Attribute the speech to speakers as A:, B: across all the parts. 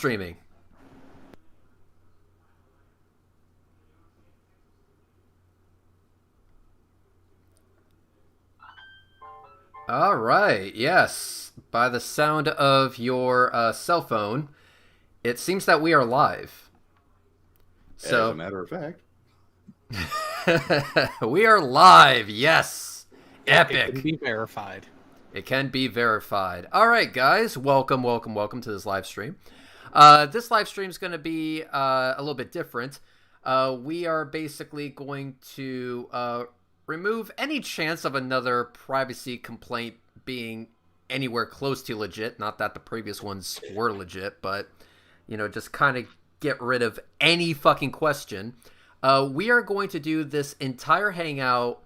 A: streaming. All right, yes. By the sound of your cell phone, it seems that we are live.
B: As a
A: So,
B: matter of fact,
A: we are live, yes.
C: It can
A: Epic.
C: be verified.
A: It can be verified. All right, guys, welcome to this live stream. This live stream is going to be a little bit different. We are basically going to remove any chance of another privacy complaint being anywhere close to legit. Not that the previous ones were legit, but, you know, just kind of get rid of any fucking question. We are going to do this entire hangout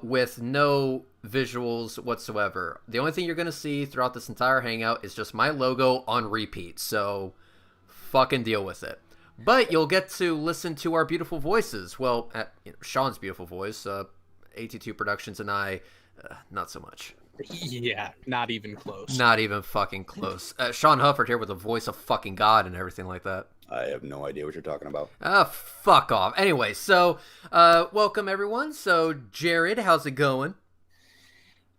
A: with no visuals whatsoever. The only thing you're going to see throughout this entire hangout is just my logo on repeat. So fucking deal with it. But you'll get to listen to our beautiful voices. Well, Sean's beautiful voice, AT2 Productions, and I, not so much.
C: Yeah, not even close.
A: Not even fucking close. Sean Hufford here with the voice of fucking God and everything like that.
B: I have no idea what you're talking about.
A: Fuck off. Anyway, so welcome everyone. So Jared, how's it going?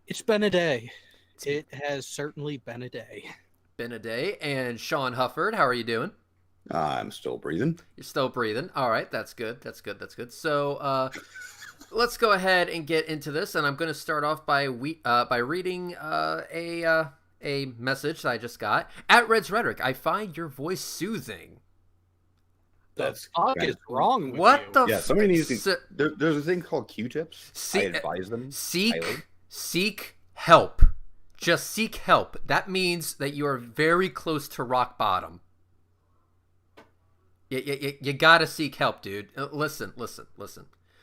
C: It's been a day. It has certainly been a day.
A: Been a day. And Sean Hufford, how are you doing?
B: I'm still breathing.
A: You're still breathing. All right, that's good. That's good. That's good. So let's go ahead and get into this, and I'm going to start off by reading a message that I just got. At Reds Rhetoric, I find your voice soothing.
B: That's
C: The fuck is wrong with
A: What
C: you?
A: the?
B: Yeah, somebody needs to. There's a thing called Q-tips. I advise them. highly.
A: Seek help. Just seek help. That means that you are very close to rock bottom. You gotta seek help, dude. Listen.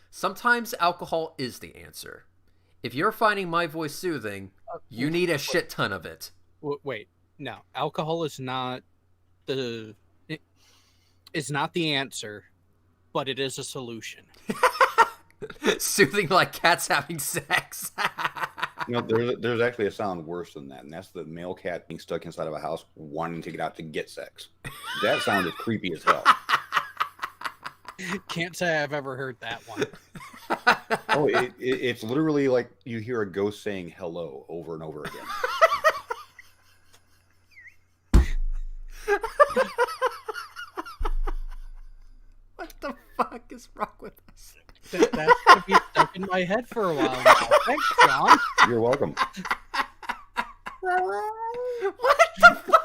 A: Sometimes alcohol is the answer. If you're finding my voice soothing, you need a shit ton of it.
C: Wait, no. Alcohol is not the answer, but it is a solution.
A: Soothing like cats having sex.
B: You know, there's actually a sound worse than that, and that's the male cat being stuck inside of a house wanting to get out to get sex. That sound is creepy as hell.
C: Can't say I've ever heard that one.
B: Oh, it's literally like you hear a ghost saying hello over and over again.
A: What the fuck is wrong with us?
C: That's gonna be stuck in my head for a while now. Thanks, John.
B: You're welcome.
A: What the fuck?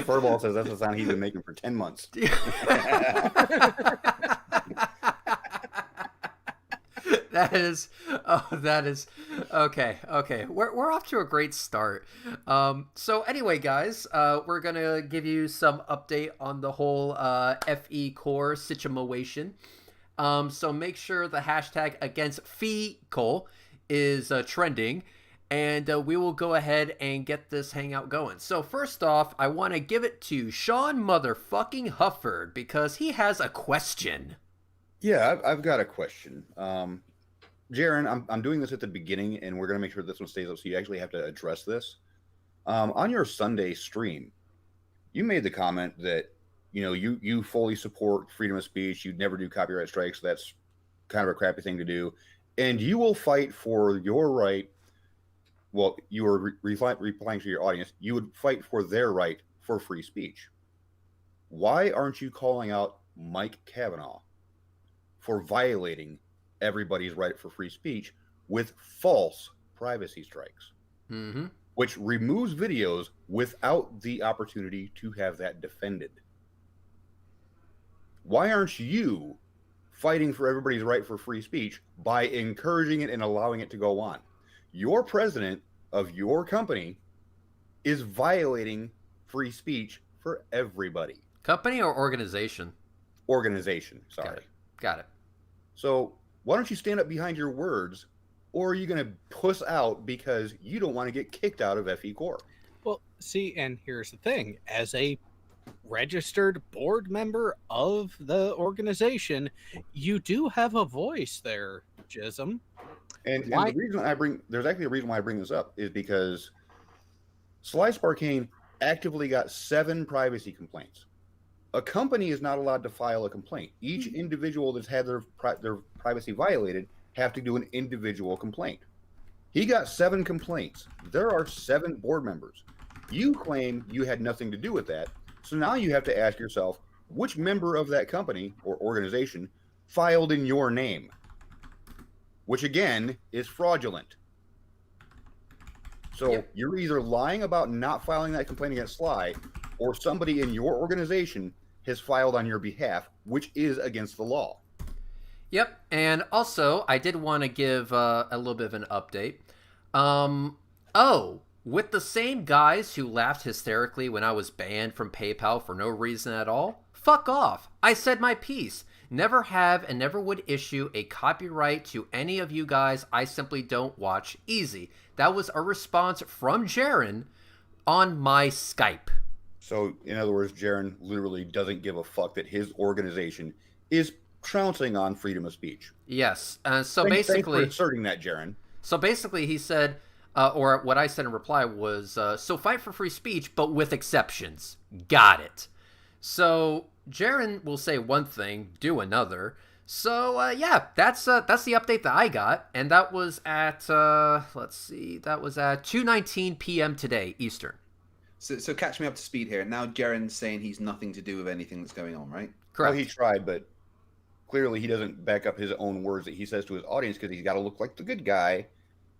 B: Furball says that's the sound he's been making for 10 months.
A: That is okay. We're off to a great start. So anyway, guys, we're gonna give you some update on the whole FEcore situation. So make sure the hashtag against FEcore is trending, and we will go ahead and get this hangout going. So first off, I want to give it to Sean motherfucking Hufford because he has a question.
B: Yeah, I've got a question. Jaren, I'm doing this at the beginning, and we're going to make sure this one stays up, so you actually have to address this. On your Sunday stream, you made the comment that, you know, you fully support freedom of speech. You'd never do copyright strikes. That's kind of a crappy thing to do. And you will fight for your right. Well, you were replying to your audience. You would fight for their right for free speech. Why aren't you calling out Mike Kavanaugh for violating everybody's right for free speech with false privacy strikes, which removes videos without the opportunity to have that defended? Why aren't you fighting for everybody's right for free speech by encouraging it and allowing it to go on? Your president of your company is violating free speech for everybody.
A: Company or organization?
B: Organization, sorry.
A: Got it.
B: So why don't you stand up behind your words, or are you going to puss out because you don't want to get kicked out of FEcore?
C: Well, see, and here's the thing. As a registered board member of the organization, you do have a voice there, Jism.
B: And the reason there's actually a reason why I bring this up is because Slice Arcane actively got 7 privacy complaints. A company is not allowed to file a complaint. Each individual that's had their privacy violated have to do an individual complaint. He got 7 complaints. There are 7 board members. You claim you had nothing to do with that. So now you have to ask yourself, which member of that company or organization filed in your name? Which again is fraudulent. So you're either lying about not filing that complaint against Sly, or somebody in your organization has filed on your behalf, which is against the law.
A: Yep, and also I did want to give a little bit of an update. With the same guys who laughed hysterically when I was banned from PayPal for no reason at all, fuck off. I said my piece. Never have and never would issue a copyright to any of you guys. I simply don't watch Easy. That was a response from Jaren on my Skype.
B: So, in other words, Jaren literally doesn't give a fuck that his organization is trouncing on freedom of speech.
A: Yes. Thanks
B: for asserting that, Jaren.
A: So basically he said, or what I said in reply was, so fight for free speech, but with exceptions. Got it. So Jaren will say one thing, do another. So that's the update that I got, and that was at let's see, that was at 2:19 p.m. today Eastern.
D: So catch me up to speed here. Now Jaren's saying he's nothing to do with anything that's going on, right?
A: Correct.
B: Well, he tried, but clearly he doesn't back up his own words that he says to his audience because he's got to look like the good guy,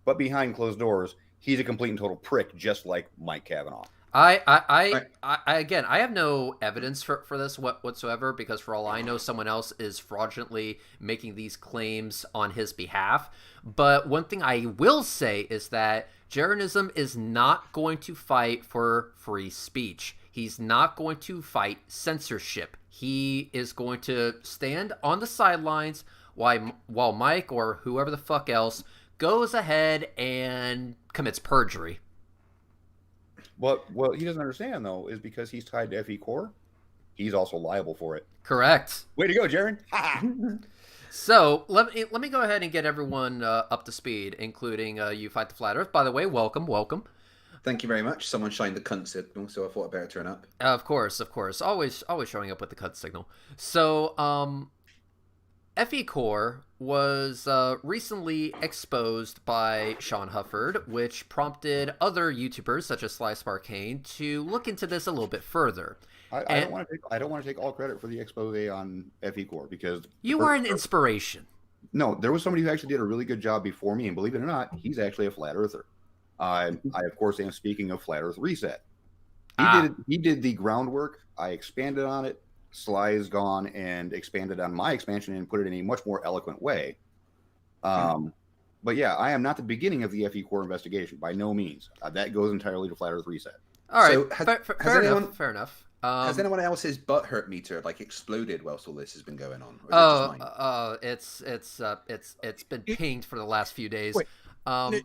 B: but behind closed doors, he's a complete and total prick, just like Mike Kavanaugh.
A: I again, I have no evidence for this whatsoever, because for all I know, someone else is fraudulently making these claims on his behalf. But one thing I will say is that Jarenism is not going to fight for free speech. He's not going to fight censorship. He is going to stand on the sidelines while Mike or whoever the fuck else goes ahead and commits perjury.
B: What he doesn't understand, though, is because he's tied to FEcore, he's also liable for it.
A: Correct.
B: Way to go, Jaren.
A: So let me go ahead and get everyone up to speed, including you Fight the Flat Earth. By the way, welcome.
D: Thank you very much. Someone shined the cunt signal, so I thought I'd better turn up.
A: Of course. Always showing up with the cunt signal. So, FEcore was recently exposed by Sean Hufford, which prompted other YouTubers such as Slice Arcane to look into this a little bit further.
B: I don't want to take all credit for the expose on FEcore, because
A: you were an inspiration.
B: No, there was somebody who actually did a really good job before me, and believe it or not, he's actually a flat earther. I of course am speaking of Flat Earth Reset. He did the groundwork. I expanded on it. Sly is gone and expanded on my expansion and put it in a much more eloquent way. But yeah, I am not the beginning of the FEcore investigation by no means. That goes entirely to Flat Earth Reset.
A: All right,
D: So
A: fair enough.
D: Has anyone else's butt hurt meter exploded whilst all this has been going on?
A: It's been pinged for the last few days.
C: Wait.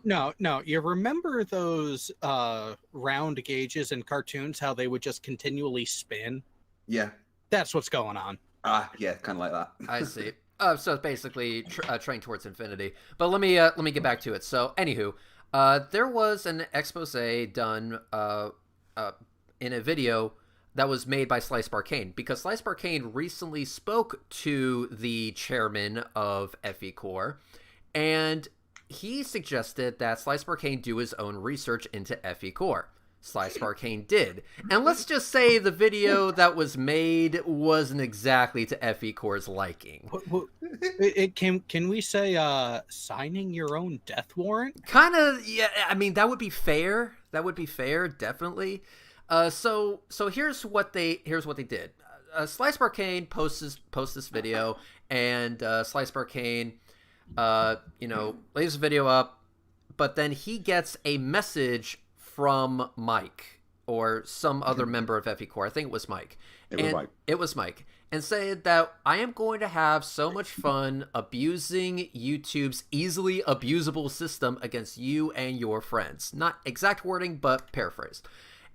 C: No. You remember those round gauges in cartoons, how they would just continually spin?
D: Yeah.
C: That's what's going on.
D: Yeah, kind of like that.
A: I see. So it's basically train towards infinity. But let me get back to it. So, anywho, there was an expose done in a video that was made by Slice Arcane, because Slice Arcane recently spoke to the chairman of FEcore, and he suggested that Slice Arcane do his own research into FEcore. Slice Arcane did. And let's just say the video that was made wasn't exactly to FEcore's liking.
C: Can we say signing your own death warrant?
A: Kind of, yeah. I mean, that would be fair. Definitely. So here's what they did. Slice Arcane posts this video, and Slice Arcane leaves the video up, but then he gets a message from Mike or some other member of FEcore. I think it was Mike. It was Mike. And said that I am going to have so much fun abusing YouTube's easily abusable system against you and your friends. Not exact wording, but paraphrased.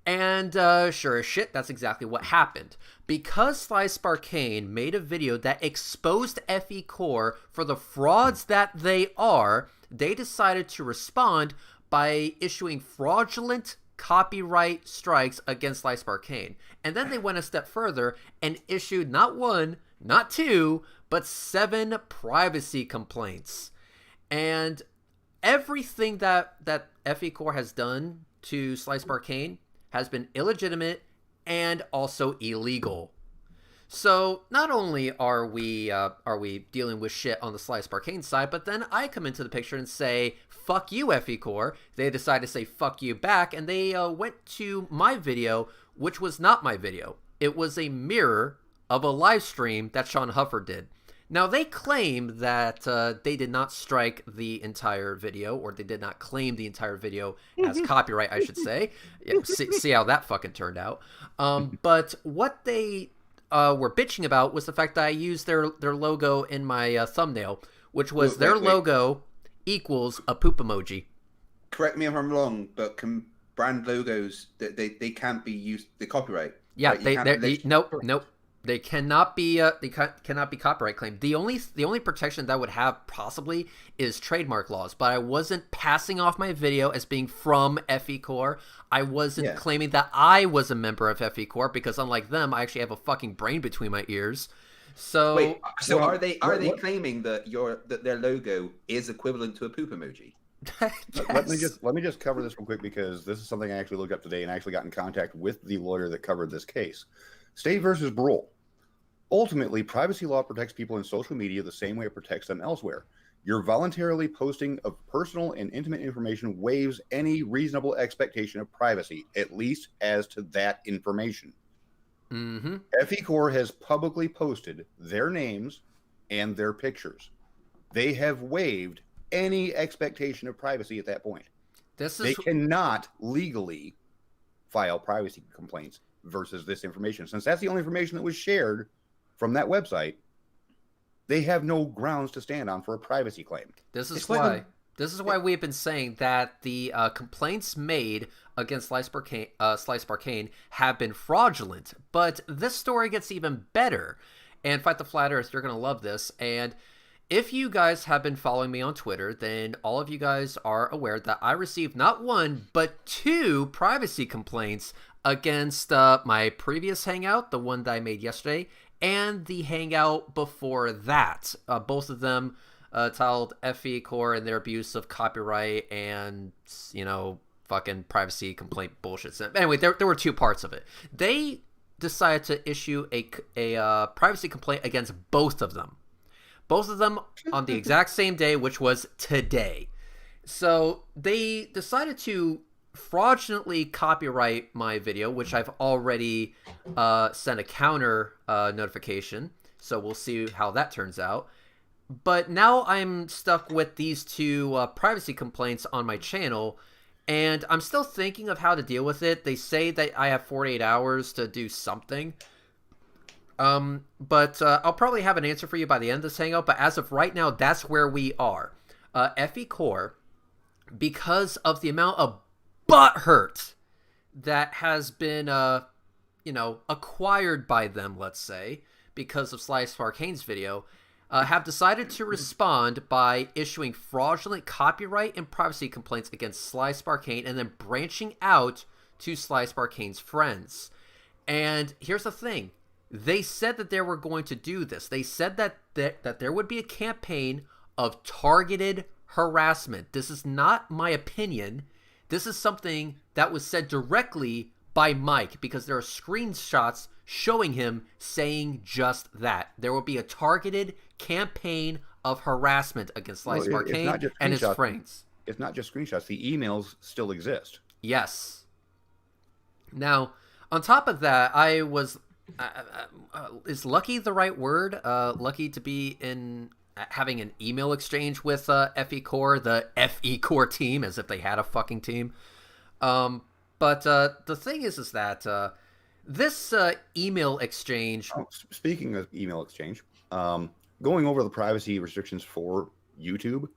A: And sure as shit, that's exactly what happened. Because Slice Arcane made a video that exposed FEcore for the frauds that they are, they decided to respond by issuing fraudulent copyright strikes against Slice Arcane. And then they went a step further and issued not 1, not 2, but 7 privacy complaints. And everything that FEcore has done to Slice Arcane has been illegitimate and also illegal. So not only are we dealing with shit on the Slice Arcane side, but then I come into the picture and say, fuck you, FEcore. They decide to say fuck you back, and they went to my video, which was not my video. It was a mirror of a live stream that Sean Huffer did. Now, they claim that they did not strike the entire video, or they did not claim the entire video as copyright, I should say. See how that fucking turned out. But what they were bitching about was the fact that I used their logo in my thumbnail, which was their logo equals a poop emoji.
D: Correct me if I'm wrong, but brand logos, they can't be used, the copyright.
A: Yeah,
D: right?
A: Nope. They cannot be cannot be copyright claimed. The only protection that would have possibly is trademark laws. But I wasn't passing off my video as being from FEcore. I wasn't claiming that I was a member of FEcore, because unlike them, I actually have a fucking brain between my ears. So
D: wait, so are they claiming that their logo is equivalent to a poop emoji?
A: Yes.
B: Let me just cover this real quick, because this is something I actually looked up today and I actually got in contact with the lawyer that covered this case. State versus Brule. Ultimately, privacy law protects people in social media the same way it protects them elsewhere. Your voluntarily posting of personal and intimate information waives any reasonable expectation of privacy, at least as to that information.
A: Mm-hmm.
B: FEcore has publicly posted their names and their pictures. They have waived any expectation of privacy at that point. They cannot legally file privacy complaints versus this information. Since that's the only information that was shared from that website, they have no grounds to stand on for a privacy claim.
A: This is why we've been saying that the complaints made against Slice Arcane have been fraudulent. But this story gets even better. And Fight the Flat Earth, you're going to love this. And if you guys have been following me on Twitter, then all of you guys are aware that I received not 1, but 2 privacy complaints against my previous hangout, the one that I made yesterday, and the hangout before that. Both of them titled FEcore and their abuse of copyright and, fucking privacy complaint bullshit. Anyway, there were 2 parts of it. They decided to issue a privacy complaint against both of them. Both of them on the exact same day, which was today. So they decided to fraudulently copyright my video, which I've already sent a counter notification. So we'll see how that turns out. But now I'm stuck with these 2 privacy complaints on my channel, and I'm still thinking of how to deal with it. They say that I have 48 hours to do something. But I'll probably have an answer for you by the end of this hangout. But as of right now, that's where we are. FEcore, because of the amount of butthurt that has been, acquired by them, let's say, because of Slice Arcane's video, have decided to respond by issuing fraudulent copyright and privacy complaints against Slice Arcane and then branching out to Slice Arcane's friends. And here's the thing. They said that they were going to do this. They said that there would be a campaign of targeted harassment. This is not my opinion. This is something that was said directly by Mike, because there are screenshots showing him saying just that. There will be a targeted campaign of harassment against Slice Arcane and his friends.
B: It's not just screenshots. The emails still exist.
A: Yes. Now, on top of that, I was... is lucky the right word? Lucky to be having an email exchange with FEcore, the FEcore team, as if they had a fucking team. But the thing is that this email exchange...
B: Speaking of email exchange, going over the privacy restrictions for YouTube,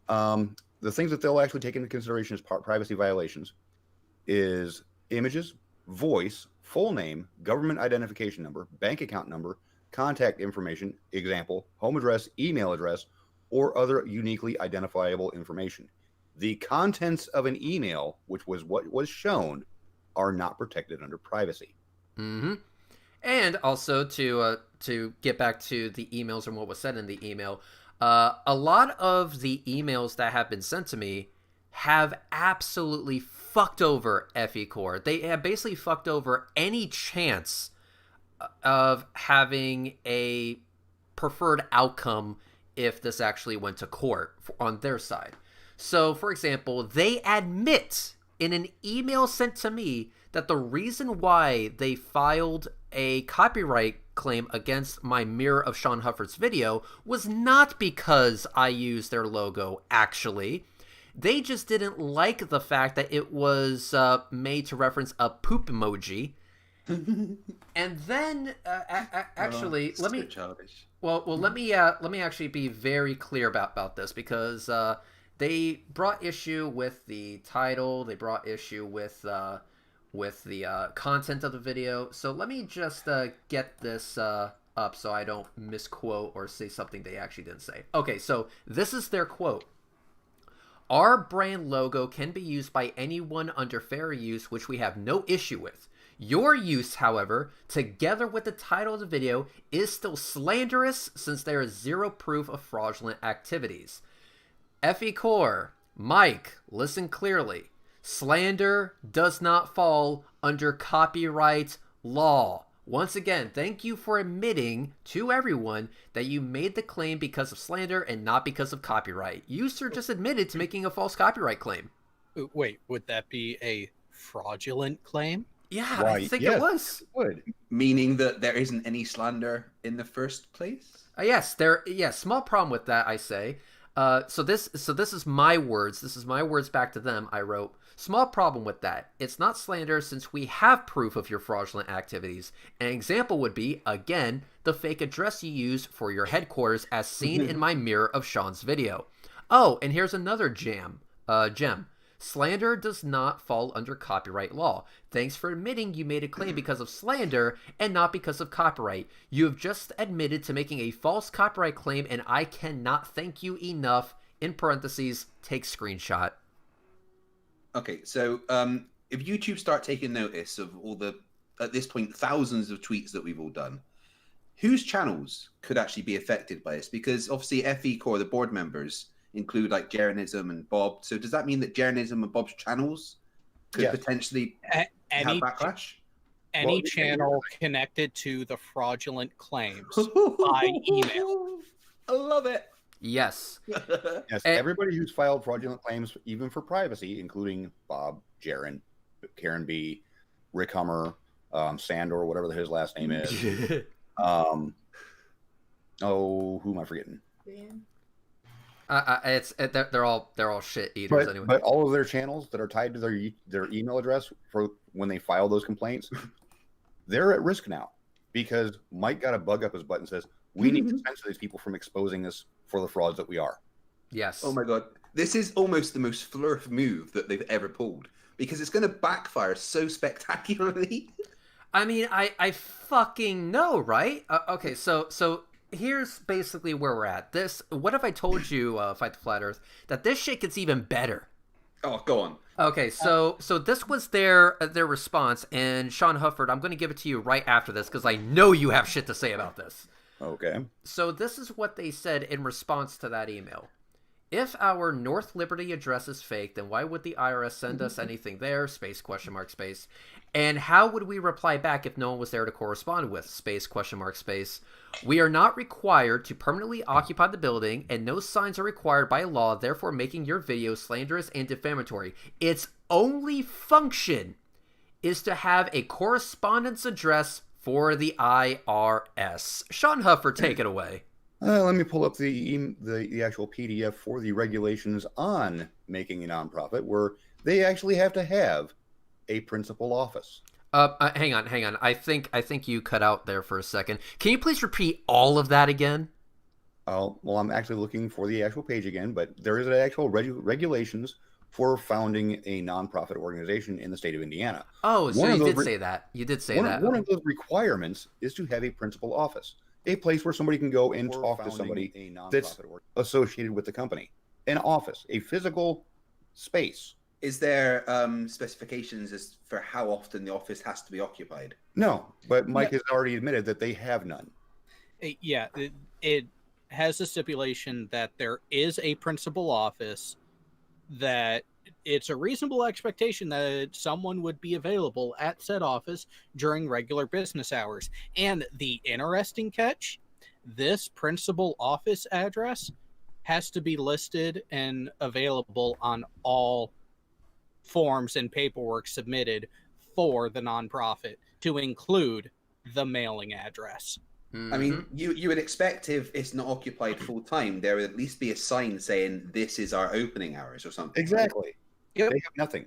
B: the things that they'll actually take into consideration as privacy violations is images, voice, full name, government identification number, bank account number, contact information, example, home address, email address, or other uniquely identifiable information. The contents of an email, which was what was shown, are not protected under privacy.
A: Mm-hmm. And also to get back to the emails and what was said in the email, a lot of the emails that have been sent to me have absolutely fucked over FEcore. They have basically fucked over any chance of having a preferred outcome if this actually went to court on their side. So, for example, they admit in an email sent to me that the reason why they filed a copyright claim against my mirror of Sean Hufford's video was not because I used their logo, actually. They just didn't like the fact that it was made to reference a poop emoji. And then, actually, let me...
D: Childish.
A: Well, let me actually be very clear about this, because they brought issue with the title, they brought issue with the content of the video. So let me just get this up so I don't misquote or say something they actually didn't say. Okay, so this is their quote. Our brand logo can be used by anyone under fair use, which we have no issue with. Your use, however, together with the title of the video, is still slanderous since there is zero proof of fraudulent activities. FEcore, Mike, listen clearly. Slander does not fall under copyright law. Once again, thank you for admitting to everyone that you made the claim because of slander and not because of copyright. You, sir, just admitted to making a false copyright claim.
C: Wait, would that be a fraudulent claim?
A: Yeah,
B: Why,
A: I think
B: yes,
A: it was.
B: it would.
D: Meaning that there isn't any slander in the first place?
A: Yes, small problem with that, I say. So this is my words. This is my words back to them. I wrote, small problem with that. It's not slander since we have proof of your fraudulent activities. An example would be, again, the fake address you use for your headquarters as seen in my mirror of Sean's video. Oh, and here's another gem. Slander does not fall under copyright law. Thanks for admitting you made a claim because of slander and not because of copyright. You have just admitted to making a false copyright claim, and I cannot thank you enough. In parentheses, take screenshot.
D: Okay, so if YouTube start taking notice of all the, at this point, thousands of tweets that we've all done, whose channels could actually be affected by this? Because obviously FEcore, the board members, include like Jaronism and Bob. So does that mean that Jaronism and Bob's channels could potentially have backlash?
C: Any channel connected to the fraudulent claims by email.
D: I love it.
A: Yes.
B: Yes, everybody who's filed fraudulent claims, even for privacy, including Bob, Jaron, Karen B, Rick Hummer, Sandor, whatever his last name is. Who am I forgetting?
A: They're all shit eaters anyway.
B: But all of their channels that are tied to their email address for when they file those complaints, they're at risk now because Mike got a bug up his butt and says we need to censor these people from exposing us for the frauds that we are.
A: Yes.
D: Oh my god, this is almost the most flurf move that they've ever pulled because it's going to backfire so spectacularly.
A: I mean, I fucking know, right? Okay, so here's basically where we're at. What if I told you, Fight the Flat Earth, that this shit gets even better?
D: Oh, go on.
A: Okay, so this was their response, and Sean Hufford, I'm going to give it to you right after this because I know you have shit to say about this.
B: Okay.
A: So this is what they said in response to that email. If our North Liberty address is fake, then why would the IRS send us anything there? Space, question mark, space. And how would we reply back if no one was there to correspond with? Space, question mark, space. We are not required to permanently occupy the building, and no signs are required by law, therefore making your video slanderous and defamatory. Its only function is to have a correspondence address for the IRS. Sean Huffer, take it away.
B: Let me pull up the actual PDF for the regulations on making a nonprofit, where they actually have to have a principal office.
A: Hang on. I think you cut out there for a second. Can you please repeat all of that again?
B: Oh, well, I'm actually looking for the actual page again, but there is an actual regulations for founding a nonprofit organization in the state of Indiana.
A: Oh, so you did say that. You did say that.
B: One of those requirements is to have a principal office, a place where somebody can go and talk to somebody that's associated with the company. An office, a physical space.
D: Is there specifications as for how often the office has to be occupied?
B: No, but Mike has already admitted that they have none.
C: Yeah, it has a stipulation that there is a principal office, that it's a reasonable expectation that someone would be available at said office during regular business hours. And the interesting catch, this principal office address has to be listed and available on all forms and paperwork submitted for the nonprofit, to include the mailing address.
D: I mean, you would expect if it's not occupied full time, there would at least be a sign saying this is our opening hours or something.
B: Exactly.
C: Yep.
B: They have nothing.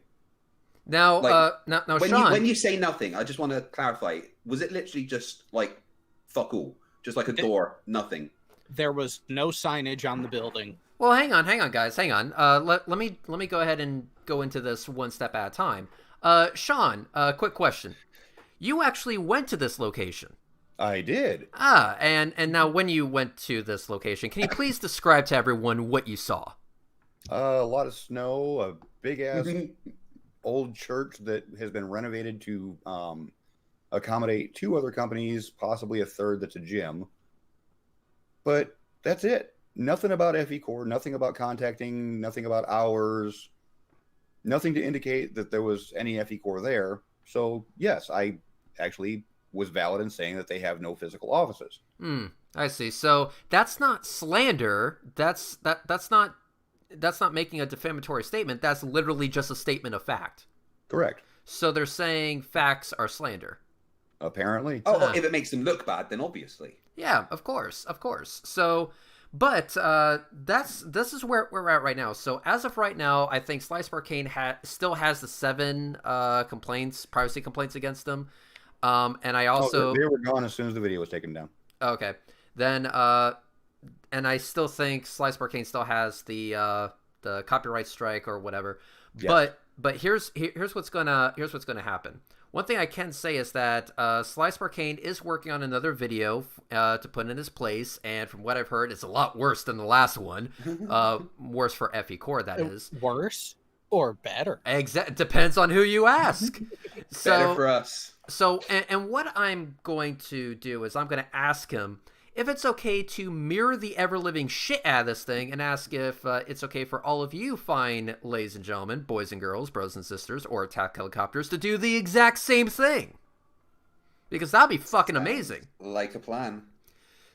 A: Now,
D: Like,
A: now,
D: when
A: Sean,
D: when you say nothing, I just want to clarify: was it literally just like fuck all, just like a door, nothing?
C: There was no signage on the building.
A: well, hang on, guys, hang on. Let me go ahead and go into this one step at a time. Sean, quick question: you actually went to this location?
B: I did.
A: And now when you went to this location, can you please describe to everyone what you saw?
B: A lot of snow, a big ass old church that has been renovated to accommodate 2 other companies, possibly a third that's a gym. But that's it. Nothing about FEcore, nothing about contacting, nothing about hours, nothing to indicate that there was any FEcore there. So yes, I actually was valid in saying that they have no physical offices.
A: I see. So that's not slander. That's not making a defamatory statement. That's literally just a statement of fact.
B: Correct.
A: So they're saying facts are slander.
B: Apparently.
D: Oh, if it makes them look bad, then obviously.
A: Yeah, of course. So, but this is where we're at right now. So as of right now, I think Slice Arcane still has the 7 privacy complaints against them. And I also
B: they were gone as soon as the video was taken down.
A: Okay, then and I still think Slice Arcane still has the copyright strike or whatever. Yes. But here's what's gonna happen. One thing I can say is that Slice Arcane is working on another video to put in his place, and from what I've heard, it's a lot worse than the last one. Worse for FEcore, that is.
C: Worse or better?
A: Depends on who you ask.
D: Better for us.
A: So, and what I'm going to do is I'm going to ask him if it's okay to mirror the ever-living shit out of this thing, and ask if it's okay for all of you fine ladies and gentlemen, boys and girls, bros and sisters, or attack helicopters to do the exact same thing. Because that'd be fucking amazing.
D: Like a plan.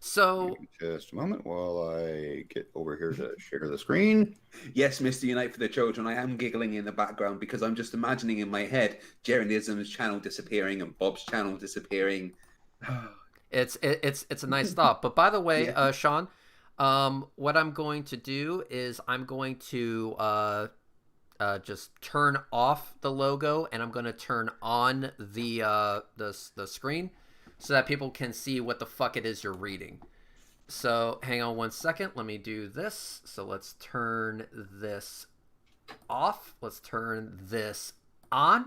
A: So,
B: just a moment while I get over here to share the screen.
D: Yes, Mr. Unite for the Children, I am giggling in the background because I'm just imagining in my head Jeranism's channel disappearing and Bob's channel disappearing.
A: It's a nice thought. But by the way, yeah. Sean, what I'm going to do is I'm going to just turn off the logo, and I'm going to turn on the screen, so that people can see what the fuck it is you're reading. So hang on one second. Let me do this. So let's turn this off. Let's turn this on.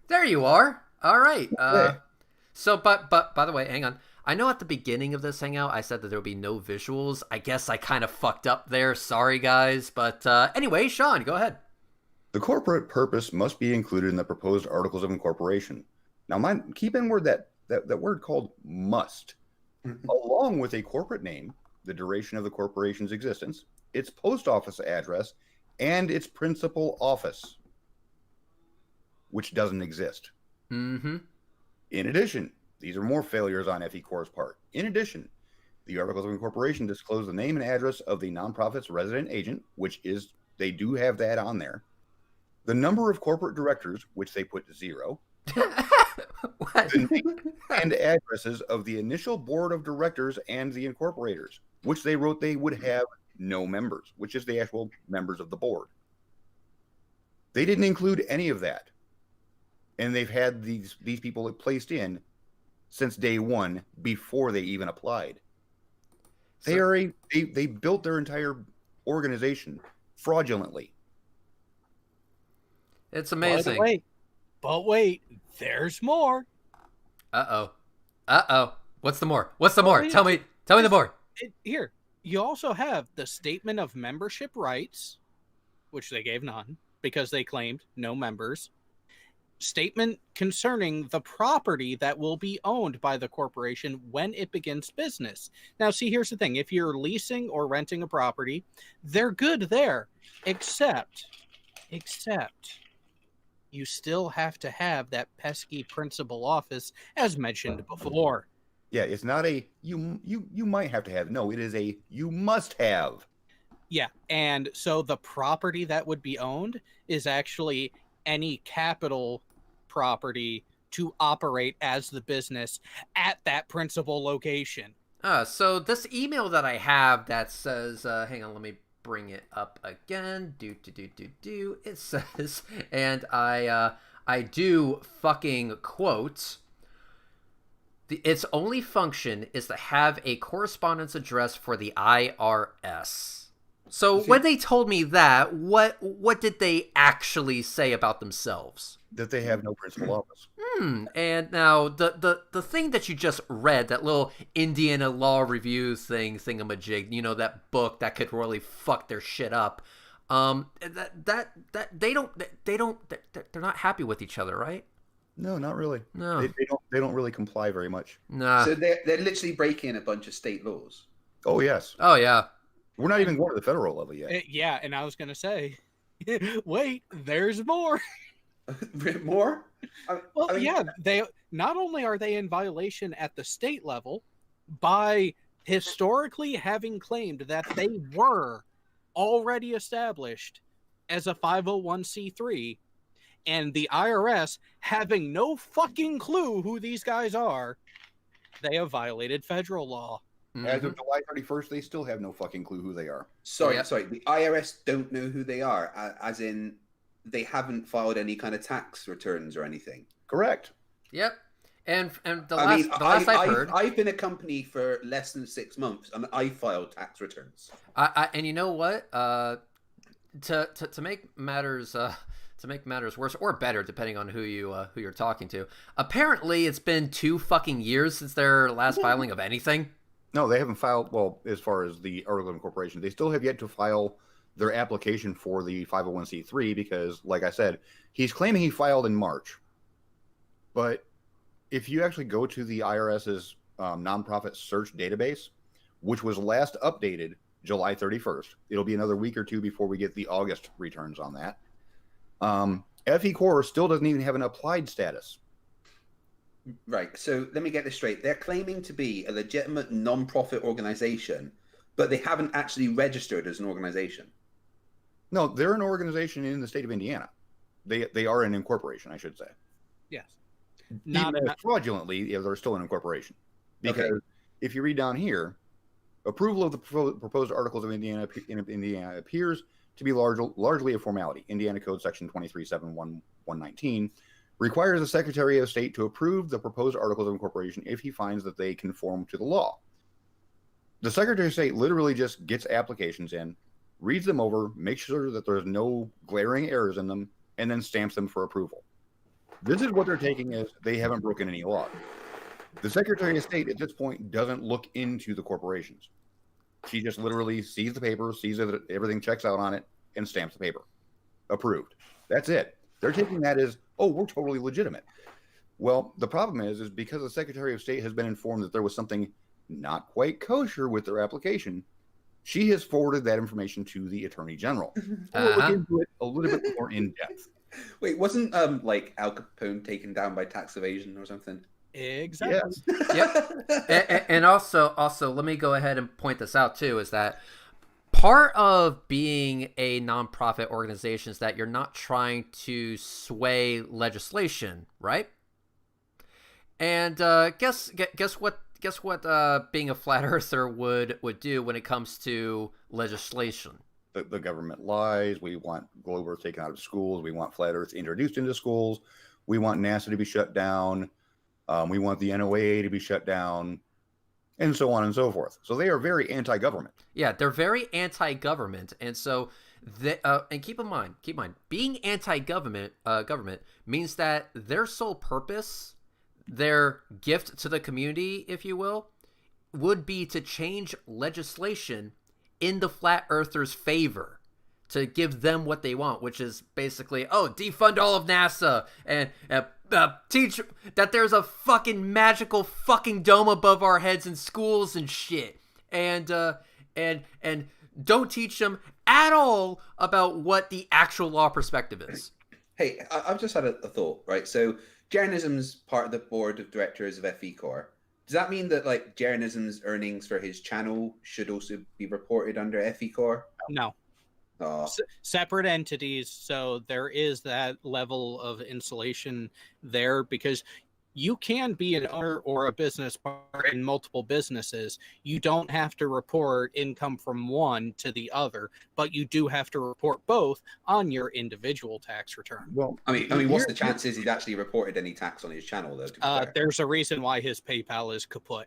A: There you are. All right. So, but by the way, hang on. I know at the beginning of this hangout, I said that there would be no visuals. I guess I kind of fucked up there. Sorry, guys. But anyway, Sean, go ahead.
B: The corporate purpose must be included in the proposed articles of incorporation. Now, keep in word that word called must, along with a corporate name, the duration of the corporation's existence, its post office address, and its principal office, which doesn't exist.
A: Mm-hmm.
B: In addition, these are more failures on FEcore's part. In addition, the articles of incorporation disclose the name and address of the nonprofit's resident agent, which is, they do have that on there, the number of corporate directors, which they put to 0, and addresses of the initial board of directors and the incorporators, which they wrote they would have no members, which is the actual members of the board. They didn't include any of that. And they've had these people placed in since day one, before they even applied. They built their entire organization fraudulently.
A: It's amazing.
C: But wait, there's more.
A: Uh-oh. What's the more? Yeah. Tell me the more.
C: Here, you also have the statement of membership rights, which they gave none. because they claimed no members. Statement concerning the property that will be owned by the corporation when it begins business. Now, see, here's the thing. If you're leasing or renting a property, they're good there, except you still have to have that pesky principal office, as mentioned before.
B: Yeah, it's not a you might have to have. No, it is a you must have.
C: Yeah, and so the property that would be owned is actually any capital property to operate as the business at that principal location.
A: So this email that I have that says, hang on, let me bring it up again. It says, and I do fucking quote, its only function is to have a correspondence address for the IRS. So when they told me that, what did they actually say about themselves?
B: That they have no principal office.
A: And now the thing that you just read, that little Indiana Law Review thingamajig, you know, that book that could really fuck their shit up. That they're not happy with each other, right?
B: No, not really.
A: No,
B: they don't really comply very much.
A: Nah.
D: So they're literally breaking a bunch of state laws.
B: Oh yes.
A: Oh yeah.
B: We're not even going to the federal level yet.
C: Yeah, and I was going to say, wait, there's more.
D: More?
C: Yeah, they not only are they in violation at the state level by historically having claimed that they were already established as a 501c3, and the IRS having no fucking clue who these guys are, they have violated federal law.
B: As of July 31st, they still have no fucking clue who they are.
D: Sorry. The IRS don't know who they are, as in they haven't filed any kind of tax returns or anything.
B: Correct.
A: Yep. And the last I've heard,
D: I've been a company for less than 6 months, and I filed tax returns.
A: And you know what? To make matters worse or better, depending on who you're talking to. Apparently, it's been 2 fucking years since their last filing of anything.
B: No, they haven't filed. Well, as far as the article of incorporation, they still have yet to file their application for the 501c3 because, like I said, he's claiming he filed in March. But if you actually go to the IRS's nonprofit search database, which was last updated July 31st, it'll be another week or two before we get the August returns on that. FEcore still doesn't even have an applied status.
D: Right. So let me get this straight. They're claiming to be a legitimate non-profit organization, but they haven't actually registered as an organization.
B: No, they're an organization in the state of Indiana. They are an incorporation, I should say.
C: Yes.
B: Not fraudulently, they're still an incorporation. Because if you read down here, approval of the proposed articles of Indiana appears to be largely a formality. Indiana Code Section 237119 requires the Secretary of State to approve the proposed articles of incorporation if he finds that they conform to the law. The Secretary of State literally just gets applications in, reads them over, makes sure that there's no glaring errors in them, and then stamps them for approval. This is what they're taking as they haven't broken any law. The Secretary of State at this point doesn't look into the corporations. She just literally sees the paper, sees that everything checks out on it, and stamps the paper. Approved. That's it. They're taking that as, oh, we're totally legitimate. Well, the problem is because the Secretary of State has been informed that there was something not quite kosher with their application, she has forwarded that information to the Attorney General. We'll look into it a little bit more in depth.
D: Wait, wasn't like Al Capone taken down by tax evasion or something?
C: Exactly.
B: Yes.
A: Yep. And also, let me go ahead and point this out too, is that part of being a nonprofit organization is that you're not trying to sway legislation, right? And guess what being a flat earther would do when it comes to legislation.
B: The government lies. We want globe earth taken out of schools. We want flat earth introduced into schools. We want NASA to be shut down. We want the NOAA to be shut down, and so on and so forth. So they are very anti-government.
A: Yeah, they're very anti-government, and so and keep in mind, being anti-government government means that their sole purpose, their gift to the community, if you will, would be to change legislation in the flat earthers' favor, to give them what they want, which is basically, oh, defund all of NASA and teach that there's a fucking magical fucking dome above our heads in schools and shit, and don't teach them at all about what the actual law perspective is.
D: Hey, I've just had a thought, right? So Jeranism's part of the board of directors of FEcore. Does that mean that like Jeranism's earnings for his channel should also be reported under FEcore?
C: No. Separate entities, so there is that level of insulation there, because you can be an owner or a business partner in multiple businesses. You don't have to report income from one to the other, but you do have to report both on your individual tax return.
B: Well,
D: I mean, what's the chances he'd actually reported any tax on his channel, though?
C: There's a reason why his PayPal is kaput.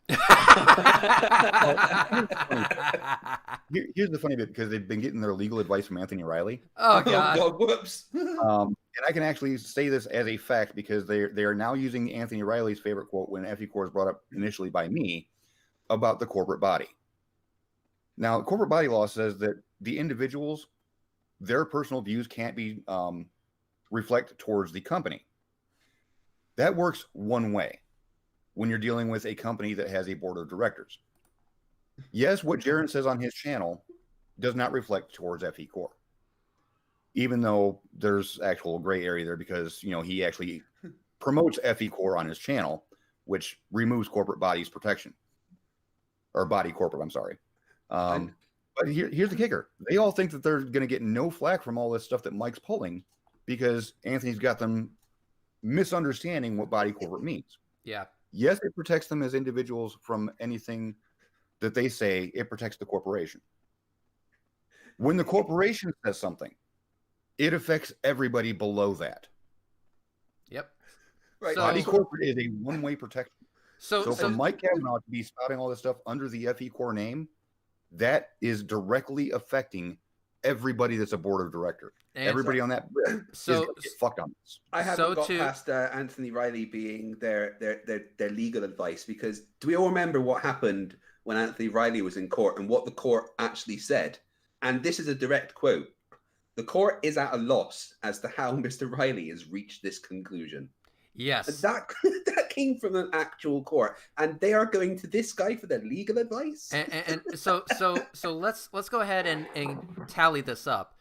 B: Here's the funny bit, because they've been getting their legal advice from Anthony Riley.
A: Oh God!
D: Oh, whoops!
B: And I can actually say this as a fact, because they are now using Anthony Riley's favorite quote when FEcore was brought up initially by me about the corporate body. Now, corporate body law says that the individuals, their personal views can't be reflected towards the company. That works one way when you're dealing with a company that has a board of directors. Yes, what Jaron says on his channel does not reflect towards FEcore, even though there's actual gray area there, because, you know, he actually promotes FEcore on his channel, which removes corporate body's protection, or body corporate, I'm sorry. But here's the kicker. They all think that they're going to get no flack from all this stuff that Mike's pulling, because Anthony's got them misunderstanding what body corporate means.
A: Yeah.
B: Yes, it protects them as individuals from anything that they say. It protects the corporation. When the corporation says something, it affects everybody below that.
A: Yep.
B: Right. Body corporate is a one-way protection. So for Mike Kavanaugh to be spouting all this stuff under the FEcore name, that is directly affecting everybody that's a board of directors. And everybody on that is going to get fucked on this.
D: I haven't got past Anthony Riley being their legal advice, because do we all remember what happened when Anthony Riley was in court and what the court actually said? And this is a direct quote. The court is at a loss as to how Mr. Riley has reached this conclusion.
A: Yes.
D: That came from an actual court, and they are going to this guy for their legal advice.
A: And so let's go ahead and tally this up.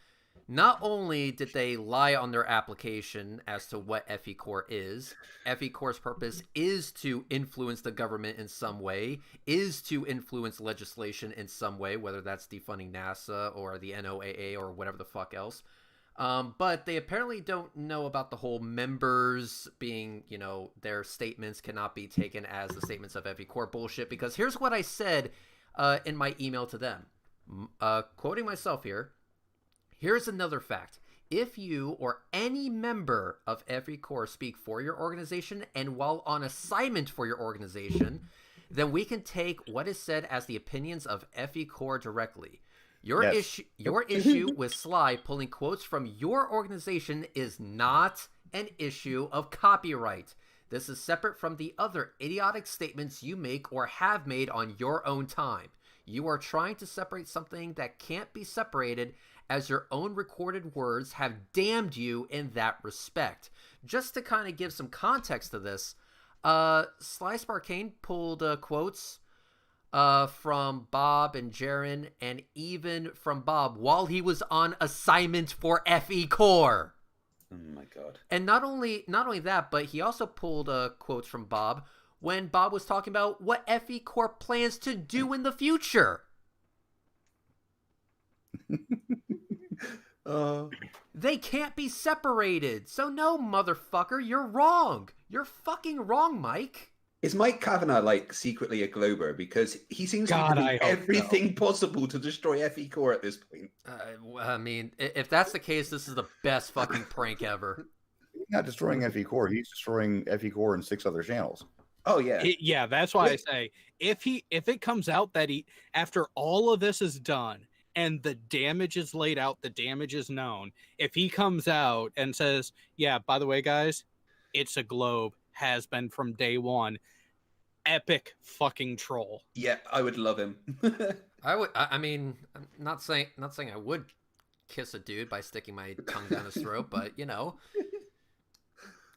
A: Not only did they lie on their application as to what FEcore is, FEcore's purpose is to influence the government in some way, is to influence legislation in some way, whether that's defunding NASA or the NOAA or whatever the fuck else. But they apparently don't know about the whole members being, you know, their statements cannot be taken as the statements of FEcore bullshit, because here's what I said in my email to them. Quoting myself here. Here's another fact. If you or any member of FEcore speak for your organization and while on assignment for your organization, then we can take what is said as the opinions of FEcore directly. Your issue with Sly pulling quotes from your organization is not an issue of copyright. This is separate from the other idiotic statements you make or have made on your own time. You are trying to separate something that can't be separated, as your own recorded words have damned you in that respect. Just to kind of give some context to this, Sly Sparkane pulled quotes from Bob and Jaron, and even from Bob while he was on assignment for FEcore.
D: Oh my God.
A: And not only that, but he also pulled quotes from Bob when Bob was talking about what FEcore plans to do in the future. They can't be separated. So no, motherfucker, you're wrong. You're fucking wrong, Mike.
D: Is Mike Kavanagh like secretly a Glober? Because he seems to be doing everything possible to destroy FEcore at this point.
A: I mean, if that's the case, this is the best fucking prank ever.
B: He's not destroying FEcore. He's destroying FEcore and 6 other channels.
D: Oh yeah,
C: yeah. That's why I say if it comes out that he, after all of this is done and the damage is laid out, the damage is known, if he comes out and says, yeah, by the way, guys, it's a globe, has been from day one, epic fucking troll.
D: Yeah, I would love him.
A: I would. I mean, I'm not saying I would kiss a dude by sticking my tongue down his throat, but you know,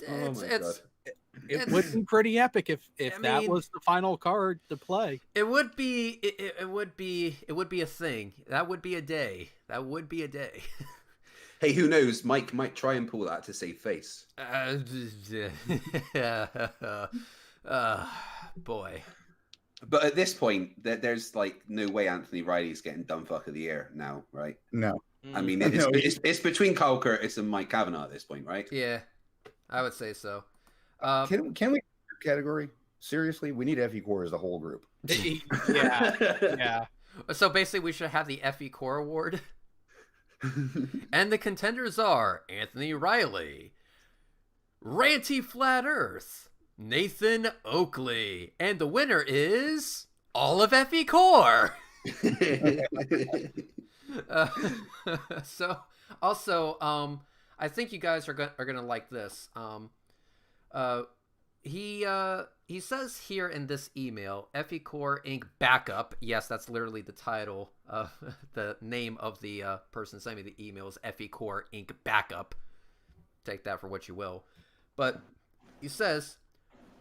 C: it would be pretty epic if that was the final card to play.
A: It would be a thing. That would be a day.
D: Hey, who knows? Mike might try and pull that to save face.
A: Boy.
D: But at this point, there's like no way Anthony Riley's getting dumb fuck of the year now, right?
B: No.
D: I mean, it's between Kyle Curtis and Mike Kavanagh at this point, right?
A: Yeah, I would say so.
B: Can we category? Seriously, we need FEcore as the whole group.
C: Yeah.
A: So basically, we should have the FEcore award. And the contenders are Anthony Riley, Ranty Flat Earth, Nathan Oakley, and the winner is all of FEcore. So also, I think you guys are gonna like this. He says here in this email, FEcore Inc. Backup. Yes, that's literally the title. The name of the person sending me the email is FEcore Inc. Backup. Take that for what you will. But he says,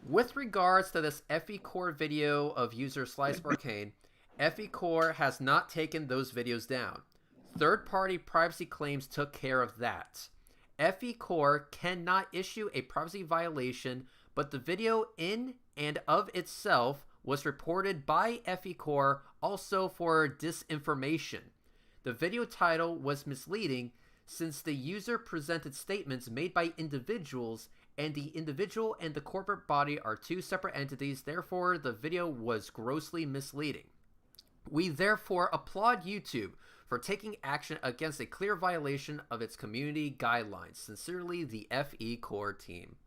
A: with regards to this FEcore video of user Slice Arcane, FEcore has not taken those videos down. Third-party privacy claims took care of that. FEcore cannot issue a privacy violation, but the video in and of itself was reported by FEcore also for disinformation. The video title was misleading since the user presented statements made by individuals, and the individual and the corporate body are two separate entities. Therefore, the video was grossly misleading. We therefore applaud YouTube for taking action against a clear violation of its community guidelines. Sincerely, the FEcore team.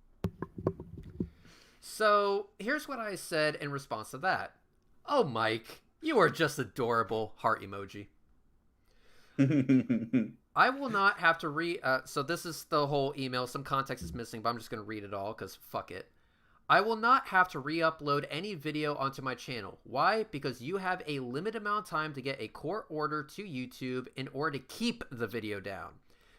A: So, here's what I said in response to that. Oh, Mike, you are just adorable. Heart emoji. I will not have to read... so this is the whole email. Some context is missing, but I'm just going to read it all, because fuck it. I will not have to re-upload any video onto my channel. Why? Because you have a limited amount of time to get a court order to YouTube in order to keep the video down.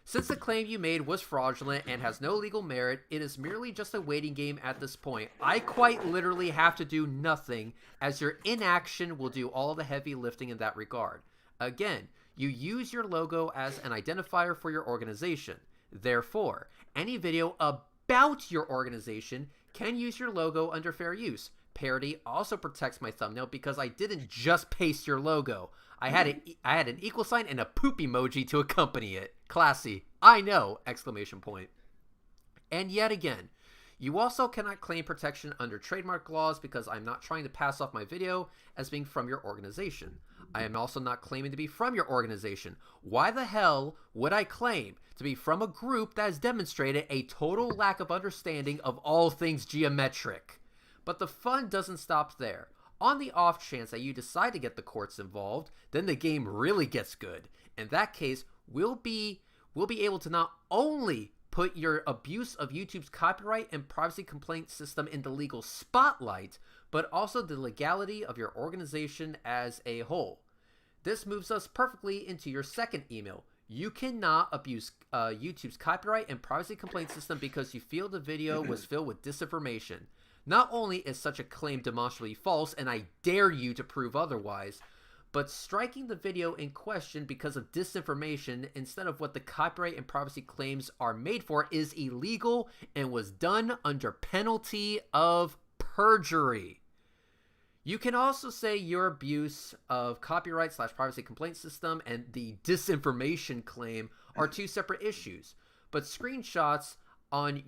A: Since the claim you made was fraudulent and has no legal merit, it is merely just a waiting game at this point. I quite literally have to do nothing, as your inaction will do all the heavy lifting in that regard. Again, you use your logo as an identifier for your organization. Therefore, any video about your organization can use your logo under fair use. Parody also protects my thumbnail because I didn't just paste your logo. I had an equal sign and a poop emoji to accompany it. Classy. I know! Exclamation point. And yet again, you also cannot claim protection under trademark laws because I'm not trying to pass off my video as being from your organization. I am also not claiming to be from your organization. Why the hell would I claim to be from a group that has demonstrated a total lack of understanding of all things geometric? But the fun doesn't stop there. On the off chance that you decide to get the courts involved, then the game really gets good. In that case, we'll be able to not only put your abuse of YouTube's copyright and privacy complaint system in the legal spotlight, but also the legality of your organization as a whole. This moves us perfectly into your second email. You cannot abuse YouTube's copyright and privacy complaint system because you feel the video was filled with disinformation. Not only is such a claim demonstrably false, and I dare you to prove otherwise, but striking the video in question because of disinformation instead of what the copyright and privacy claims are made for is illegal and was done under penalty of perjury. You can also say your abuse of copyright / privacy complaint system and the disinformation claim are two separate issues, but screenshots on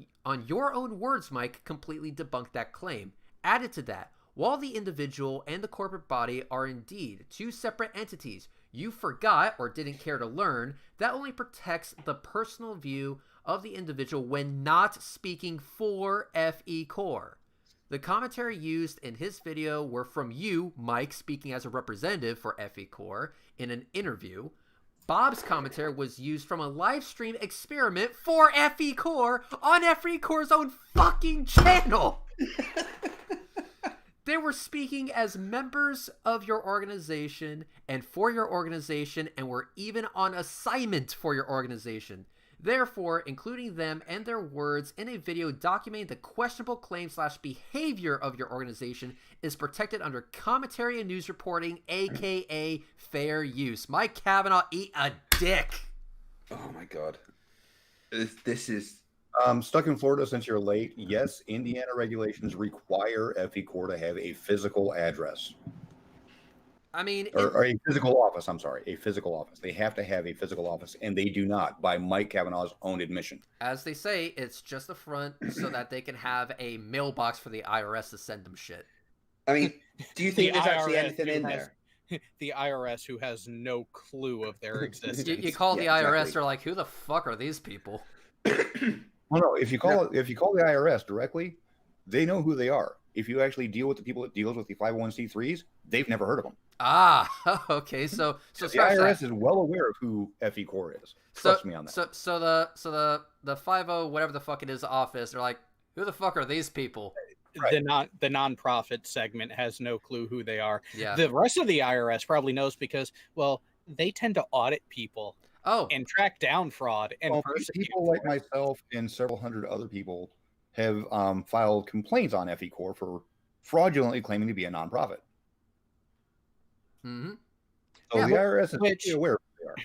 A: your own words, Mike, completely debunk that claim. Added to that, while the individual and the corporate body are indeed two separate entities, you forgot or didn't care to learn that only protects the personal view of the individual when not speaking for FEcore. The commentary used in his video were from you, Mike, speaking as a representative for FEcore in an interview. Bob's commentary was used from a live stream experiment for FEcore on FEcore's own fucking channel. They were speaking as members of your organization and for your organization, and were even on assignment for your organization. Therefore, including them and their words in a video documenting the questionable claim/behavior of your organization is protected under commentary and news reporting, aka fair use. Mike Kavanaugh, eat a dick.
D: Oh my god. This is...
B: Stuck in Florida since you're late. Yes, Indiana regulations require FEcore to have a physical address.
A: I mean,
B: Or a physical office. I'm sorry, a physical office. They have to have a physical office, and they do not, by Mike Kavanaugh's own admission.
A: as they say, it's just a front so that they can have a mailbox for the IRS to send them shit.
D: I mean, do you think
C: The
D: there's actually
C: IRS
D: anything in
C: has-
D: there?
C: The IRS, who has no clue of their existence.
A: You call the
D: Yeah,
A: IRS,
D: exactly.
A: they're like, who the fuck are these people?
B: Well, no, if you call the IRS directly, they know who they are. If you actually deal with the people that deals with the 501c3s, they've never heard of them.
A: Ah, okay. So
B: The
A: scratch
B: IRS
A: that.
B: is well aware of who FEcore is. Trust me on that.
A: So the 50 whatever the fuck it is office, they're like, who the fuck are these people?
B: Right.
C: The nonprofit segment has no clue who they are.
A: Yeah.
C: The rest of the IRS probably knows because, well, they tend to audit people
A: Oh,
C: and track down fraud and
B: Well,
C: persecute
B: people like
C: for it.
B: myself and several hundred other people have filed complaints on FEcore for fraudulently claiming to be a nonprofit.
A: mm-hmm.
B: So
C: Yeah,
B: the IRS is
C: which-
B: fully aware of who they are.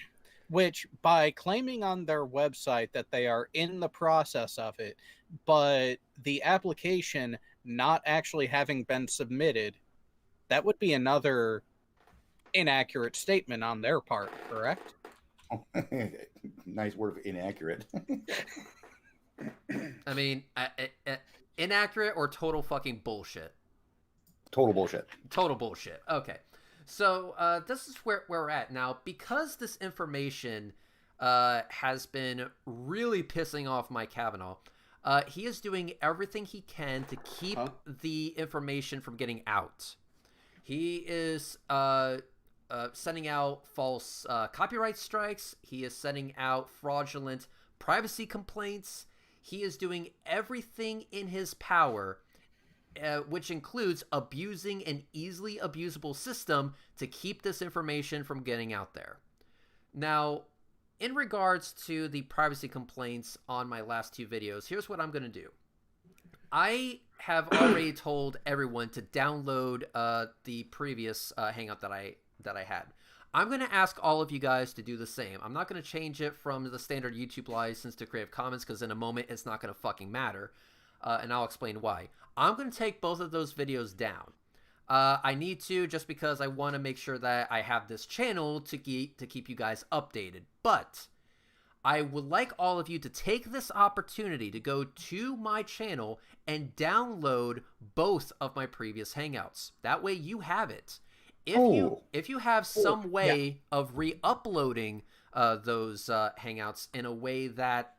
C: Which, by claiming on their website that they are in the process of it, but the application not actually having been submitted, that would be another inaccurate statement on their part, correct?
B: Nice word of inaccurate.
A: I mean, inaccurate or total fucking bullshit.
B: Total bullshit.
A: Total bullshit. Okay. So this is where we're at now. Because this information has been really pissing off Mike Kavanaugh, he is doing everything he can to keep the information from getting out. He is sending out false copyright strikes. He is sending out fraudulent privacy complaints. He is doing everything in his power, which includes abusing an easily abusable system to keep this information from getting out there. Now, in regards to the privacy complaints on my last two videos, here's what I'm going to do. I have already told everyone to download the previous Hangout that I had. I'm going to ask all of you guys to do the same. I'm not going to change it from the standard YouTube license to Creative Commons because in a moment it's not going to fucking matter, and I'll explain why. I'm going to take both of those videos down. I need to just because I want to make sure that I have this channel to keep you guys updated. But I would like all of you to take this opportunity to go to my channel and download both of my previous Hangouts. That way you have it. If you have some way of re-uploading those Hangouts in a way that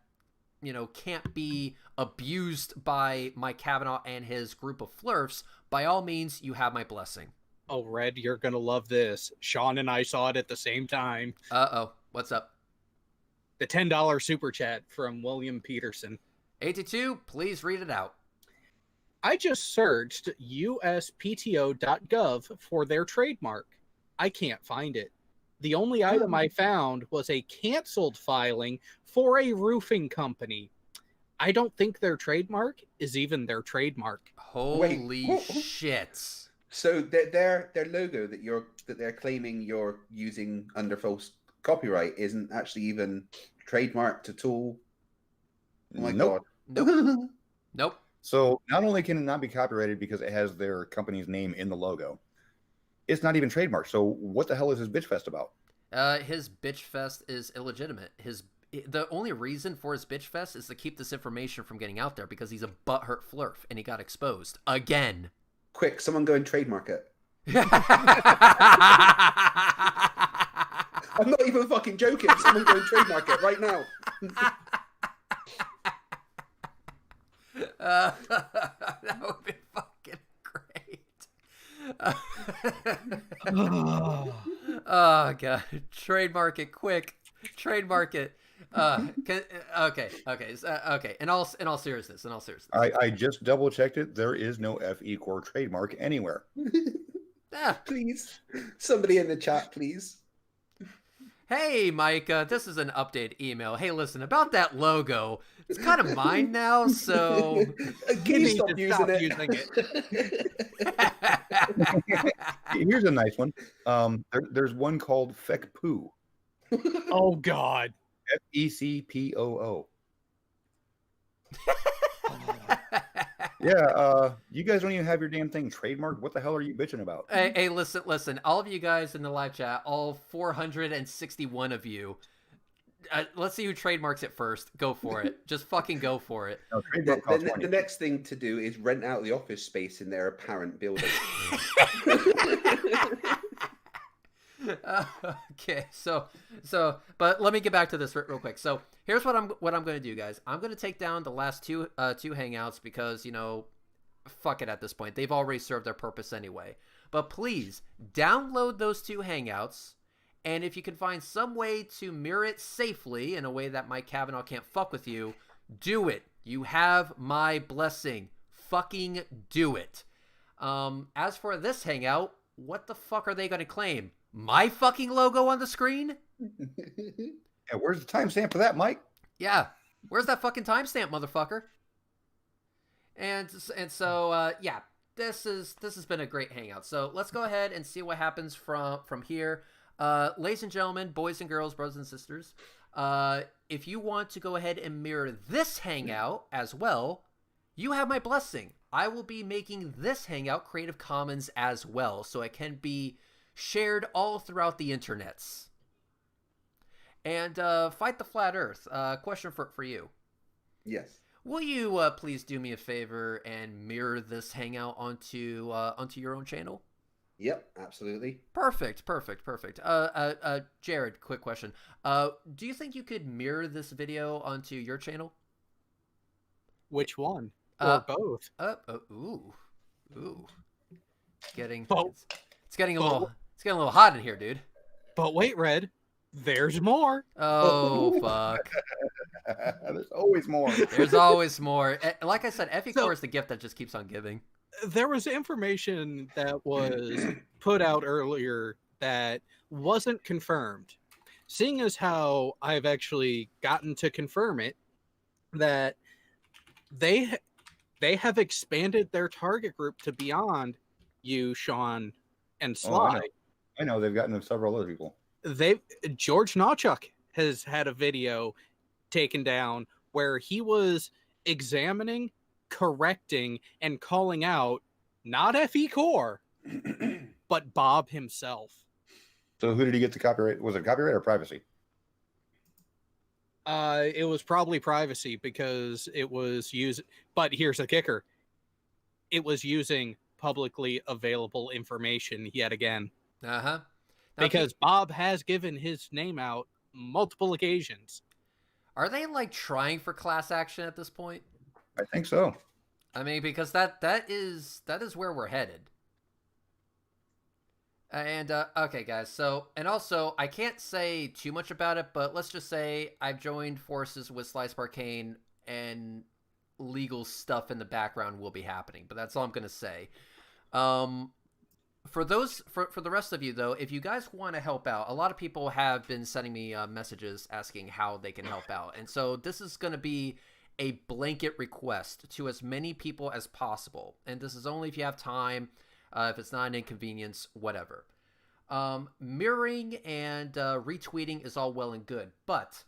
A: can't be abused by Mike Kavanaugh and his group of flirts, by all means, you have my blessing.
C: Oh, Red, you're going to love this. Sean and I saw it at the same time.
A: Uh-oh. What's up?
C: The $10 super chat from William Peterson.
A: 82, please read it out.
C: I just searched uspto.gov for their trademark. I can't find it. The only item I found was a canceled filing for a roofing company. I don't think their trademark is even their trademark.
A: Holy shit.
D: So their logo that they're claiming you're using under false copyright isn't actually even trademarked at all. Oh my
B: Nope.
D: god.
A: Nope.
B: So not only can it not be copyrighted because it has their company's name in the logo, it's not even trademarked. So what the hell is his bitch fest about?
A: His bitch fest is illegitimate. The only reason for his bitch fest is to keep this information from getting out there because he's a butthurt flurf and he got exposed again.
D: Quick, someone go and trademark it. I'm not even fucking joking. Someone go and trademark it right now.
A: That would be fucking great. Oh god, trademark it quick. Trademark it. Okay. In all seriousness,
B: I just double checked it. There is no FEcore trademark anywhere.
A: Ah,
D: Please, somebody in the chat, please.
A: hey, Mike, this is an update email. Hey, listen, about that logo, it's kind of mine now, so...
D: Can you stop
C: need to
D: using
C: stop
D: it?
C: using
B: Here's a nice one. There's one called Feck Poo.
C: Oh, God.
B: FECPOO. Yeah, you guys don't even have your damn thing trademarked. What the hell are you bitching about?
A: Hey, listen. All of you guys in the live chat, all 461 of you, let's see who trademarks it first. Go for it. Just fucking go for it.
B: No, trademark costs
D: The
B: money.
D: next thing to do is rent out the office space in their apparent building.
A: Okay, but let me get back to this real quick. So here's what I'm going to do, guys. I'm going to take down the last two hangouts because, you know, fuck it at this point. They've already served their purpose anyway. But please download those two hangouts, and if you can find some way to mirror it safely in a way that Mike Kavanaugh can't fuck with you, do it. You have my blessing. Fucking do it. As for this hangout, what the fuck are they going to claim? My fucking logo on the screen?
B: Yeah, where's the timestamp for that, Mike?
A: Yeah, where's that fucking timestamp, motherfucker? And so yeah, this has been a great hangout. So let's go ahead and see what happens from here. Ladies and gentlemen, boys and girls, brothers and sisters, if you want to go ahead and mirror this hangout as well, you have my blessing. I will be making this hangout Creative Commons as well, so it can be shared all throughout the internets. And Fight the Flat Earth, question for you.
D: Yes.
A: Will you please do me a favor and mirror this hangout onto your own channel?
D: Yep, absolutely.
A: Perfect. Jared, quick question. Do you think you could mirror this video onto your channel?
C: Which one? Or both?
A: Ooh. It's getting
C: Both.
A: it's getting a little hot in here, dude.
C: But wait, Red, there's more.
A: Oh fuck.
B: There's always more.
A: There's always more. Like I said, FEcore is the gift that just keeps on giving.
C: There was information that was put out earlier that wasn't confirmed. Seeing as how I've actually gotten to confirm it, that they have expanded their target group to beyond you, Sean, and Sly.
B: I know they've gotten several other people.
C: George Nawchuk has had a video taken down where he was examining, correcting, and calling out not FEcore, but Bob himself.
B: So who did he get the copyright? Was it copyright or privacy?
C: It was probably privacy because it was using, but here's the kicker. It was using publicly available information yet again.
A: Uh-huh.
C: Because Bob has given his name out multiple occasions.
A: Are they like trying for class action at this point?
B: I think so.
A: I mean, because that is where we're headed. And okay, guys. So, and also, I can't say too much about it, but let's just say I've joined forces with Slice Arcane, and legal stuff in the background will be happening. But that's all I'm gonna say. For the rest of you though, if you guys want to help out, a lot of people have been sending me messages asking how they can help out, and so this is gonna be a blanket request to as many people as possible. And this is only if you have time. If it's not an inconvenience, whatever. Mirroring and retweeting is all well and good, but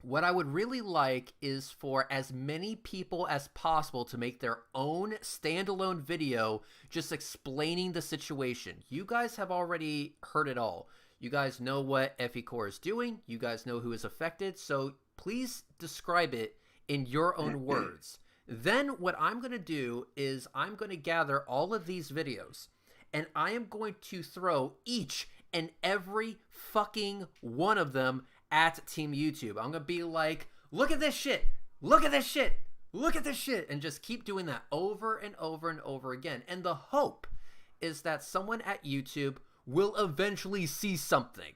A: what I would really like is for as many people as possible to make their own standalone video just explaining the situation. You guys have already heard it all. You guys know what FEcore is doing. You guys know who is affected. So please describe it in your own words. Then what I'm going to do is I'm going to gather all of these videos and I am going to throw each and every fucking one of them at Team YouTube. I'm going to be like, look at this shit. Look at this shit. Look at this shit. And just keep doing that over and over and over again. And the hope is that someone at YouTube will eventually see something.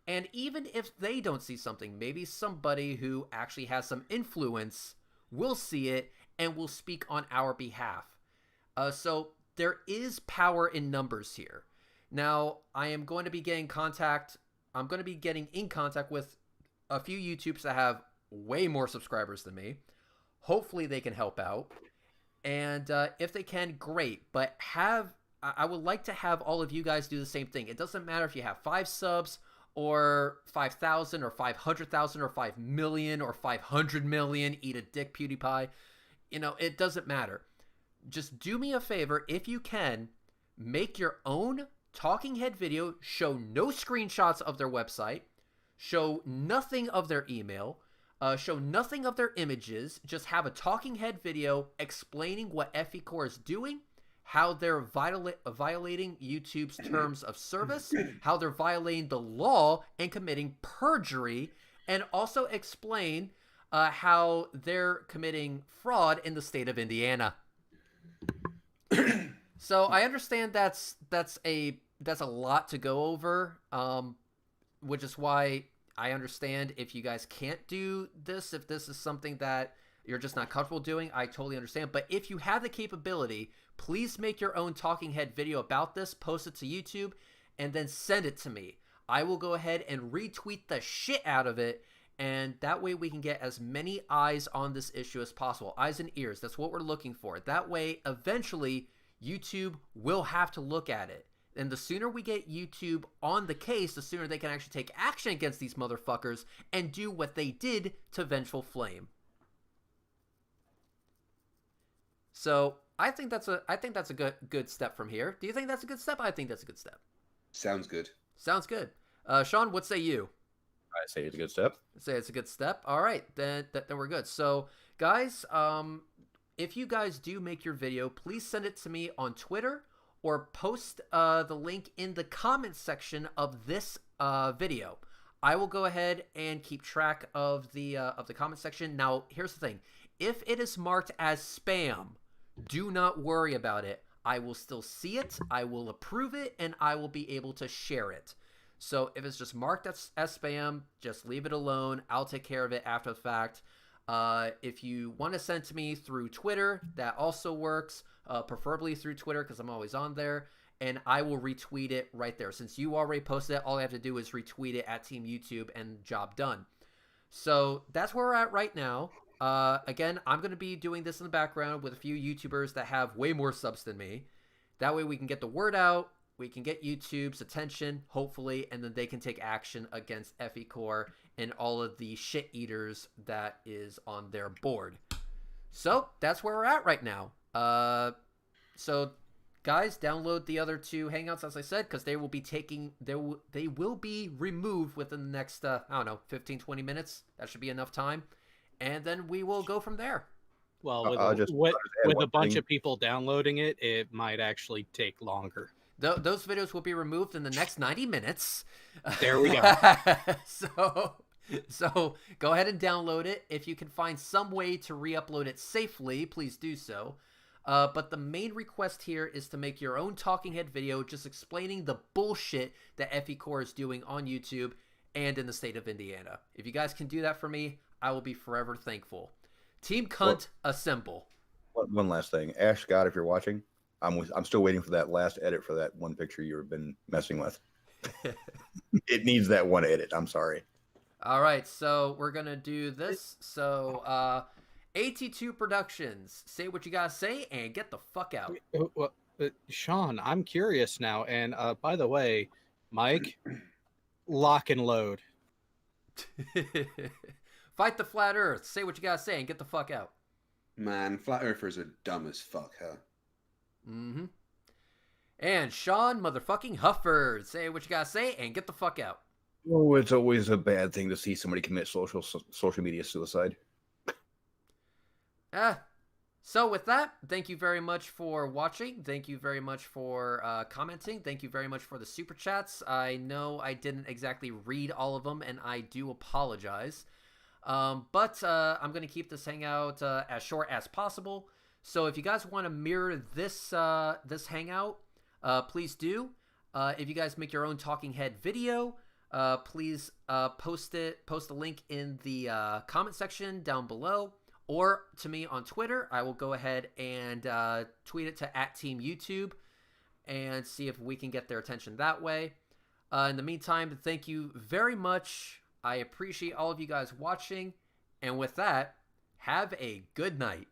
A: And even if they don't see something, maybe somebody who actually has some influence will see it and will speak on our behalf. So there is power in numbers here. Now, I am going to be getting in contact with a few YouTubers that have way more subscribers than me. Hopefully they can help out. And if they can, great. But I would like to have all of you guys do the same thing. It doesn't matter if you have 5 subs or 5,000 or 500,000 or 5 million or 500 million. Eat a dick, PewDiePie. It doesn't matter. Just do me a favor, if you can, make your own talking head video, show no screenshots of their website, show nothing of their email, show nothing of their images, just have a talking head video explaining what FEcore is doing, how they're violating YouTube's terms of service, how they're violating the law and committing perjury, and also explain how they're committing fraud in the state of Indiana. So I understand that's a lot to go over, which is why I understand if you guys can't do this, if this is something that you're just not comfortable doing, I totally understand. But if you have the capability, please make your own talking head video about this, post it to YouTube, and then send it to me. I will go ahead and retweet the shit out of it, and that way we can get as many eyes on this issue as possible. Eyes and ears, that's what we're looking for. That way, eventually, YouTube will have to look at it. And the sooner we get YouTube on the case, the sooner they can actually take action against these motherfuckers and do what they did to Vengeful Flame. So I think that's a good step from here. Do you think that's a good step? I think that's a good step.
D: Sounds good.
A: Sounds good. Sean, what say you?
B: I say it's a good step.
A: Say it's a good step. All right, then we're good. So, guys, if you guys do make your video, please send it to me on Twitter or post the link in the comments section of this video. I will go ahead and keep track of the comment section. Now, here's the thing: if it is marked as spam, do not worry about it. I will still see it, I will approve it, and I will be able to share it. So if it's just marked as spam, just leave it alone. I'll take care of it after the fact. If you want to send to me through Twitter, that also works, preferably through Twitter because I'm always on there, and I will retweet it right there. Since you already posted it, all I have to do is retweet it at Team YouTube and job done. So that's where we're at right now. Again, I'm going to be doing this in the background with a few YouTubers that have way more subs than me. That way we can get the word out, we can get YouTube's attention, hopefully, and then they can take action against FEcore and all of the shit eaters that is on their board. So that's where we're at right now. So guys, download the other 2 Hangouts, as I said, because they will be removed within the next, 15-20 minutes. That should be enough time. And then we will go from there.
C: Well, with a bunch of people downloading it, it might actually take longer.
A: Those videos will be removed in the next 90 minutes.
C: There we go.
A: So go ahead and download it. If you can find some way to re-upload it safely, please do so. But the main request here is to make your own talking head video just explaining the bullshit that FEcore is doing on YouTube and in the state of Indiana. If you guys can do that for me, I will be forever thankful. Team Cunt, assemble.
B: One last thing. Ash Scott, if you're watching, I'm still waiting for that last edit for that one picture you've been messing with. It needs that one edit. I'm sorry.
A: All right, so we're going to do this. So, AT2 Productions, say what you got to say and get the fuck out.
C: Sean, I'm curious now. And by the way, Mike, lock and load.
A: Fight the Flat Earth, say what you got to say and get the fuck out.
D: Man, Flat Earthers are dumb as fuck, huh?
A: Mm-hmm. And Sean motherfucking Hufford, say what you got to say and get the fuck out.
B: Oh, it's always a bad thing to see somebody commit social media suicide.
A: So with that, thank you very much for watching. Thank you very much for commenting. Thank you very much for the super chats. I know I didn't exactly read all of them, and I do apologize. But I'm going to keep this hangout as short as possible. So if you guys want to mirror this this hangout, please do. If you guys make your own talking head video, please post a link in the comment section down below, or to me on Twitter. I will go ahead and tweet it to @TeamYouTube and see if we can get their attention that way. In the meantime, thank you very much. I appreciate all of you guys watching. And with that, have a good night.